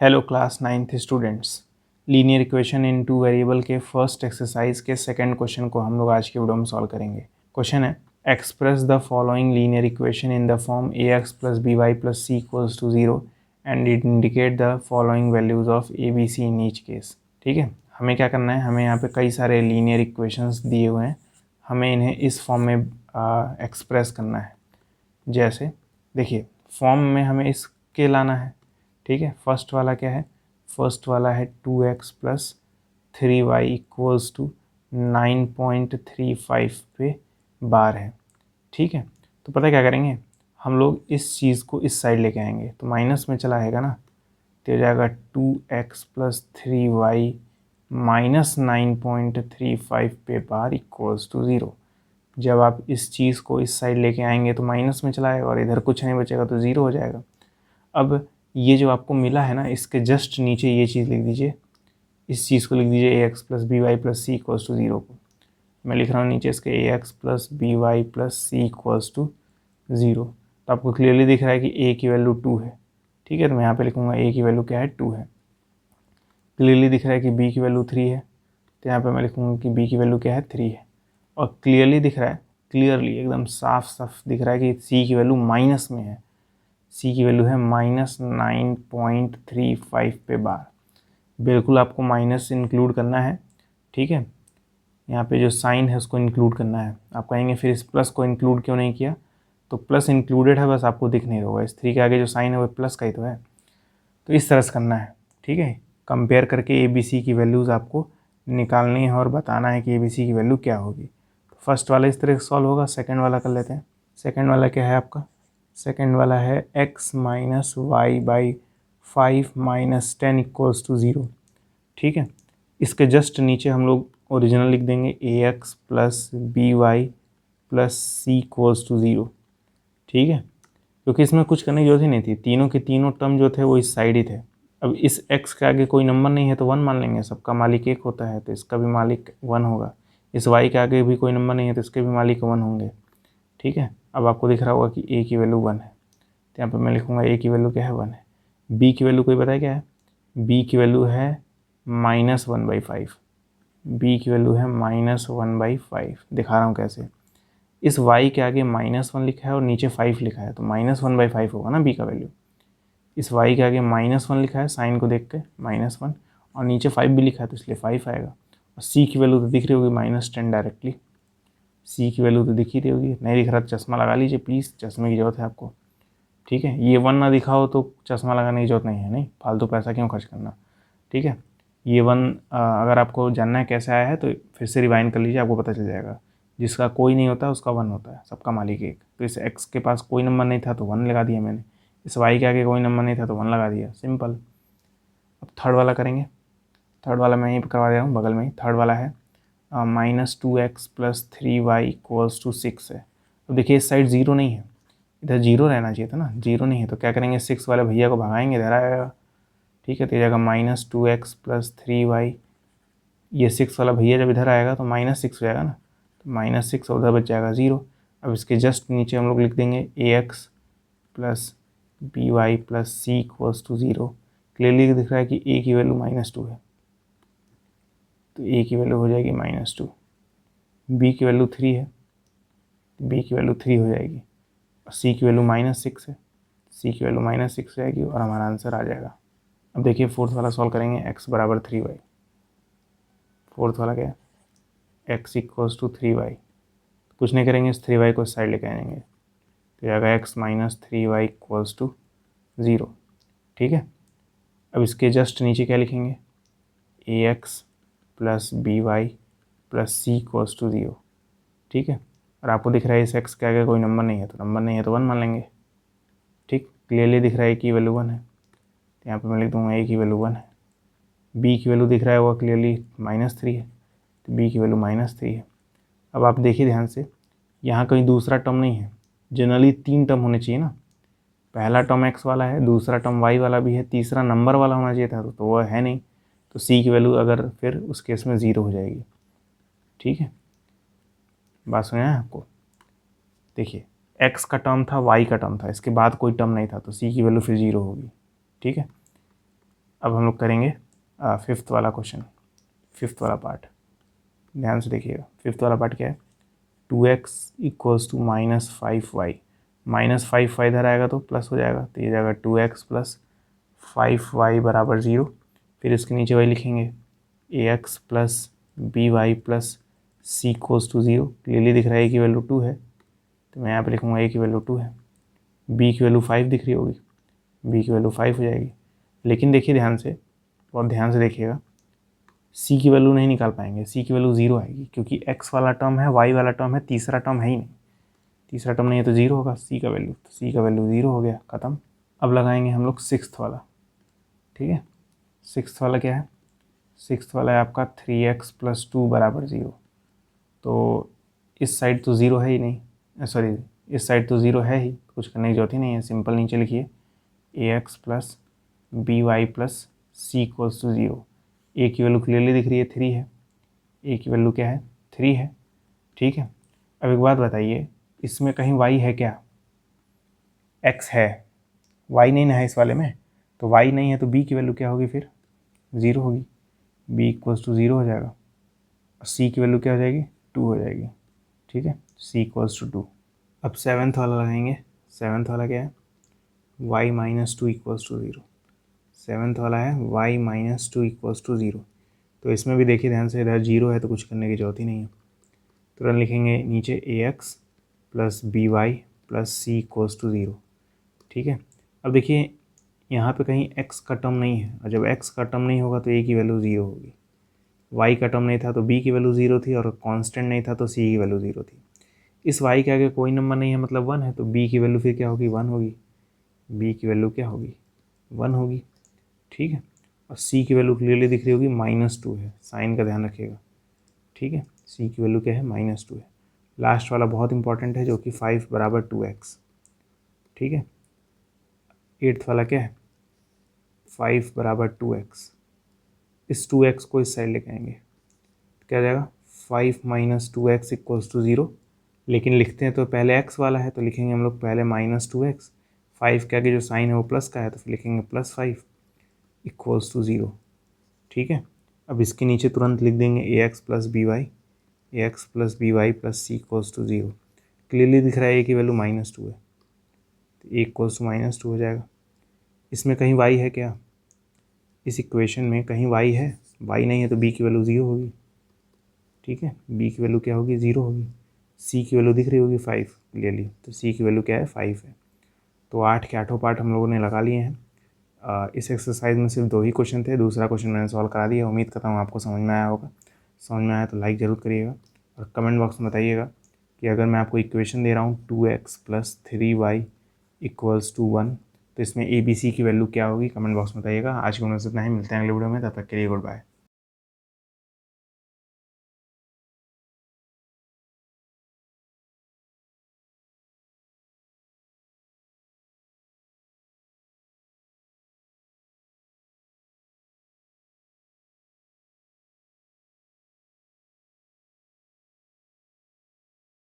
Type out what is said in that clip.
Hello class 9th students, linear equation इन two variable के first exercise के second question को हम लोग आज की वीडियो में सॉल्व करेंगे। क्वेश्चन है express the following linear equation in the form ax plus b y plus c equals to 0 and indicate the following values of a b c in each case. ठीक है, हमें क्या करना है, हमें यहाँ पे कई सारे लीनियर इक्वेशंस दिए हुए हैं, हमें इन्हें इस फॉर्म में एक्सप्रेस करना है। जैसे देखिए, फॉर्म में हमें इसके लाना है। ठीक है, फर्स्ट वाला क्या है, फर्स्ट वाला है 2x plus 3y equals to 9.35 पे बार है। ठीक है, तो पता है क्या करेंगे, हम लोग इस चीज़ को इस साइड लेके आएंगे तो माइनस में चला आएगा ना, तो हो जाएगा 2x प्लस 3y माइनस 9.35 पे बार इक्वल्स टू 0। जब आप इस चीज़ को इस साइड लेके आएंगे तो माइनस में चला आएगा और इधर कुछ नहीं बचेगा तो 0 हो जाएगा। अब ये जो आपको मिला है ना, इसके जस्ट नीचे ये चीज़ लिख दीजिए, इस चीज़ को लिख दीजिए ax plus b y plus c equals to 0 को। मैं लिख रहा हूँ नीचे इसके ax plus b y plus c equals to 0। तो आपको क्लियरली दिख रहा है कि a की वैल्यू 2 है। ठीक है, तो मैं यहाँ पे लिखूँगा a की वैल्यू क्या है, 2 है। क्लियरली दिख रहा है कि b की वैल्यू 3 है, तो यहाँ पे मैं लिखूँगा कि b की वैल्यू क्या है, 3 है। और क्लियरली दिख रहा है, क्लियरली एकदम साफ साफ दिख रहा है कि c की वैल्यू माइनस में है, c की वैल्यू है माइनस 9.35 पे बार। बिल्कुल आपको माइनस इंक्लूड करना है। ठीक है, यहाँ पे जो साइन है उसको इंक्लूड करना है। आप कहेंगे फिर इस प्लस को इंक्लूड क्यों नहीं किया, तो प्लस इंक्लूडेड है, बस आपको दिख नहीं रहा होगा। इस 3 के आगे जो साइन है वो प्लस का ही तो है, तो इस तरह से करना है। ठीक है, कंपेयर करके ए बी सी की वैल्यूज़ आपको निकालनी है और बताना है कि ए बी सी की वैल्यू क्या होगी। तो फर्स्ट वाला इस तरह से सॉल्व होगा। सेकेंड वाला कर लेते हैं। सेकेंड वाला क्या है आपका, सेकेंड वाला है x minus y by 5 minus 10 equals to 0। ठीक है, इसके जस्ट नीचे हम लोग ओरिजिनल लिख देंगे ax plus b y plus c equals to 0। ठीक है, क्योंकि इसमें कुछ करने की जरूरत ही नहीं थी, तीनों के तीनों टर्म जो थे वो इस साइड ही थे। अब इस x के आगे कोई नंबर नहीं है तो 1 मान लेंगे, सबका मालिक एक होता है तो इसका भी मालिक 1 होगा। इस y के आगे भी कोई नंबर नहीं है तो इसके भी मालिक 1 होंगे। ठीक है, अब आपको दिख रहा होगा कि a की वैल्यू 1 है, तो यहाँ पर मैं लिखूँगा a की वैल्यू क्या है, 1 है। b की वैल्यू कोई पता है क्या है, b की वैल्यू है -1/5। b की वैल्यू है -1/5। दिखा रहा हूँ कैसे, इस y के आगे -1 लिखा है और नीचे 5 लिखा है तो -1/5 होगा ना b का वैल्यू। इस y के आगे -1 लिखा है, साइन को देख के -1, और नीचे 5 भी लिखा है तो इसलिए 5 आएगा। और c की वैल्यू तो दिख रही होगी -10 डायरेक्टली, c की वैल्यू तो दिख ही रही होगी। नहीं दिख रहा तो चश्मा लगा लीजिए प्लीज़, चश्मे की ज़रूरत है आपको। ठीक है, ये 1 ना दिखाओ तो चश्मा लगाने की जरूरत नहीं है, नहीं फालतू पैसा क्यों खर्च करना। ठीक है, ये 1 अगर आपको जानना है कैसे आया है तो फिर से रिवाइंड कर लीजिए, आपको पता चल जाएगा। जिसका कोई नहीं होता उसका 1 होता है, सबका मालिक एक। तो इस x के पास कोई नंबर नहीं था तो 1 लगा दिया मैंने, इस y के आगे कोई नंबर नहीं था तो 1 लगा दिया, सिंपल। अब थर्ड वाला करेंगे। थर्ड वाला मैं यहीं पर करवा दे रहा हूँ बगल में ही। थर्ड वाला है -2x plus 3y equals to 6 है। अब देखिए इस साइड 0 नहीं है, इधर 0 रहना चाहिए था ना, 0 नहीं है तो क्या करेंगे, 6 वाले भैया को भगाएंगे, इधर आएगा। ठीक है, तो ये जाएगा -2x प्लस 3y। ये 6 वाला भैया जब इधर आएगा तो -6 हो जाएगा ना, तो -6 उधर बच जाएगा 0। अब इसके जस्ट नीचे हम लोग लिख देंगे ax plus b y plus c equals to 0। Clearly दिख रहा है कि a की वैल्यू -2 है तो a की वैल्यू हो जाएगी -2। b की वैल्यू 3 है, b की वैल्यू 3 हो जाएगी। और c की वैल्यू -6 है, c की वैल्यू -6 हो जाएगी और हमारा आंसर आ जाएगा। अब देखिए फोर्थ वाला सॉल्व करेंगे, x बराबर 3y। फोर्थ वाला क्या है, x इक्वल्स टू 3y। कुछ नहीं करेंगे, इस 3y को इस साइड लेके आएंगे तो जाएगा x minus 3y equals to 0। ठीक है, अब इसके जस्ट नीचे क्या लिखेंगे, ax plus b y plus c equals to 0। ठीक है, और आपको दिख रहा है इस x के आगे कोई नंबर नहीं है तो नंबर नहीं है तो 1 मान लेंगे। ठीक, क्लियरली दिख रहा है कि वैल्यू 1 है, तो यहाँ पे मैं लिख दूंगा a की वैल्यू 1 है। b की वैल्यू दिख रहा है वो क्लियरली -3 है तो b की वैल्यू -3 है। अब आप देखिए ध्यान से, यहाँ कहीं दूसरा टर्म नहीं है। जनरली 3 टर्म होने चाहिए ना, पहला टर्म x वाला है, दूसरा टर्म y वाला भी है, तीसरा नंबर वाला होना चाहिए था तो वह है नहीं, तो c की वैल्यू अगर फिर उस केस में 0 हो जाएगी। ठीक है, बात सुना है आपको। देखिए x का टर्म था, y का टर्म था, इसके बाद कोई टर्म नहीं था तो c की वैल्यू फिर 0 होगी। ठीक है, अब हम लोग करेंगे फिफ्थ वाला क्वेश्चन, फिफ्थ वाला पार्ट। ध्यान से देखिएगा, फिफ्थ वाला पार्ट क्या है, 2x equals to -5y, -5y इधर आएगा तो प्लस हो जाएगा, तो ये जाएगा 2x प्लस 5y बराबर 0। फिर इसके नीचे वही लिखेंगे ax plus by plus c equals to 0। Clearly दिख रहा है a की वैल्यू 2 है, तो मैं यहाँ पे लिखूँगा a की वैल्यू 2 है। b की वैल्यू 5 दिख रही होगी, b की वैल्यू 5 हो जाएगी। लेकिन देखिए ध्यान से, बहुत ध्यान से देखिएगा, c की वैल्यू नहीं निकाल पाएंगे, c की वैल्यू 0 आएगी, क्योंकि x वाला टर्म है, y वाला टर्म है, तीसरा टर्म है ही नहीं, तीसरा टर्म नहीं है तो 0 होगा c का वैल्यू, तो c का वैल्यू 0 हो गया, ख़त्म। अब लगाएंगे हम लोग सिक्स्थ वाला, ठीक है। सिक्स्थ वाला क्या है, सिक्स्थ वाला है आपका 3x प्लस 2 बराबर 0। तो इस साइड तो 0 है ही नहीं, सॉरी इस साइड तो 0 है ही, कुछ करने की जरूरत ही नहीं है, सिंपल नीचे लिखिए ax plus by plus c equals to 0। a की वैल्यू क्लियरली दिख रही है 3 है, a की वैल्यू क्या है 3 है, ठीक है। अब एक बात बताइए, इसमें कहीं y है क्या, x है, y नहीं ना है इस वाले में, तो y नहीं है तो b की वैल्यू क्या होगी, फिर 0 होगी, b इक्वल्स टू 0 हो जाएगा, और c की वैल्यू क्या हो जाएगी 2 हो जाएगी, ठीक है, c इक्वल्स टू 2। अब सेवन्थ वाला लगाएंगे, सेवन्थ वाला क्या है, y minus 2 equals to 0। Seventh वाला है y माइनस 2 इक्वल्स टू 0। तो इसमें भी देखिए ध्यान से, इधर 0 है तो कुछ करने की जरूरत ही नहीं है, तुरंत लिखेंगे नीचे ax plus by plus c equals to 0, ठीक है। अब देखिए यहाँ पे कहीं x का टर्म नहीं है, और जब x का टर्म नहीं होगा तो a की वैल्यू 0 होगी, y का टर्म नहीं था तो b की वैल्यू 0 थी, और कांस्टेंट नहीं था तो c की वैल्यू 0 थी। इस y के आगे कोई नंबर नहीं है, मतलब 1 है, तो b की वैल्यू फिर क्या होगी 1 होगी, b की वैल्यू क्या होगी 1 होगी, ठीक है। और c की वैल्यू क्लियरली दिख रही होगी -2 है, साइन का ध्यान रखिएगा, ठीक है। c की वैल्यू क्या है -2 है। लास्ट वाला बहुत इंपॉर्टेंट है, जो कि 5 बराबर 2x, ठीक है। एट्थ वाला क्या है 5 बराबर 2x, इस 2x को इस साइड लेके आएंगे, तो क्या हो जाएगा 5 माइनस 2x इक्वल्स टू 0। लेकिन लिखते हैं तो पहले x वाला है, तो लिखेंगे हम लोग पहले -2x, 5 के आगे जो साइन है वो प्लस का है, तो फिर लिखेंगे +5 इक्वल्स टू 0, ठीक है। अब इसके नीचे तुरंत लिख देंगे ax plus b y plus c equals to 0। Clearly दिख रहा है a की वैल्यू -2 है, तो a इक्वल्स टू -2 हो जाएगा। इसमें कहीं y है क्या, इस इक्वेशन में कहीं y है, y नहीं है तो b की वैल्यू 0 होगी, ठीक है, b की वैल्यू क्या होगी 0 होगी। c की वैल्यू दिख रही होगी 5 क्लियरली, तो c की वैल्यू क्या है 5 है। तो 8 के 8 पार्ट हम लोगों ने लगा लिए हैं। इस एक्सरसाइज में सिर्फ 2 ही क्वेश्चन थे, दूसरा क्वेश्चन मैंने सॉल्व करा दिया। उम्मीद करता हूँ आपको समझ में आया होगा, समझ में आया तो लाइक ज़रूर करिएगा, और कमेंट बॉक्स में बताइएगा कि अगर मैं आपको इक्वेशन दे रहा हूँ 2x plus 3y equals to 1, तो इसमें ABC की वैल्यू क्या होगी, कमेंट बॉक्स में बताइएगा। आज की वीडियो में इतना ही, मिलते हैं अगले वीडियो में, तब तक के लिए गुड बाय।